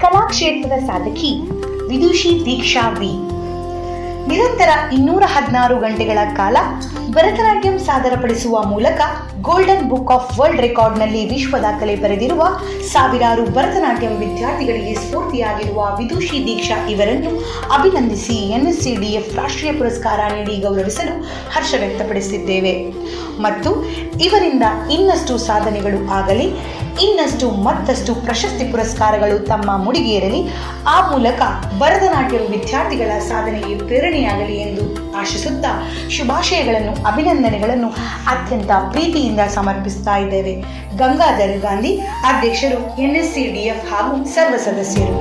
ಕಲಾಕ್ಷೇತ್ರದ ಸಾಧಕಿ ವಿದುಷಿ ದೀಕ್ಷಾ V ನಿರಂತರ 216 ಗಂಟೆಗಳ ಕಾಲ ಭರತನಾಟ್ಯಂ ಸಾದರಪಡಿಸುವ ಮೂಲಕ ಗೋಲ್ಡನ್ ಬುಕ್ ಆಫ್ ವರ್ಲ್ಡ್ ರೆಕಾರ್ಡ್ನಲ್ಲಿ ವಿಶ್ವ ದಾಖಲೆ ಬರೆದಿರುವ ಸಾವಿರಾರು ಭರತನಾಟ್ಯಂ ವಿದ್ಯಾರ್ಥಿಗಳಿಗೆ ಸ್ಫೂರ್ತಿಯಾಗಿರುವ ವಿದುಷಿ ದೀಕ್ಷಾ ಇವರನ್ನು ಅಭಿನಂದಿಸಿ NSCDF ರಾಷ್ಟ್ರೀಯ ಪುರಸ್ಕಾರ ನೀಡಿ ಗೌರವಿಸಲು ಹರ್ಷ ವ್ಯಕ್ತಪಡಿಸಿದ್ದೇವೆ ಮತ್ತು ಇವರಿಂದ ಇನ್ನಷ್ಟು ಸಾಧನೆಗಳು ಆಗಲಿ, ಇನ್ನಷ್ಟು ಮತ್ತಷ್ಟು ಪ್ರಶಸ್ತಿ ಪುರಸ್ಕಾರಗಳು ತಮ್ಮ ಮುಡಿಗೇರಲಿ, ಆ ಮೂಲಕ ಭರತನಾಟ್ಯಂ ವಿದ್ಯಾರ್ಥಿಗಳ ಸಾಧನೆಗೆ ಪ್ರೇರಣೆಯಾಗಲಿ ಎಂದು ಆಶಿಸುತ್ತಾ ಶುಭಾಶಯಗಳನ್ನು, ಅಭಿನಂದನೆಗಳನ್ನು ಅತ್ಯಂತ ಪ್ರೀತಿಯಿಂದ ಸಮರ್ಪಿಸ್ತಾ ಇದ್ದೇವೆ. ಗಂಗಾಧರ್ ಗಾಂಧಿ, ಅಧ್ಯಕ್ಷರು NSCDF ಹಾಗೂ ಸರ್ವ ಸದಸ್ಯರು.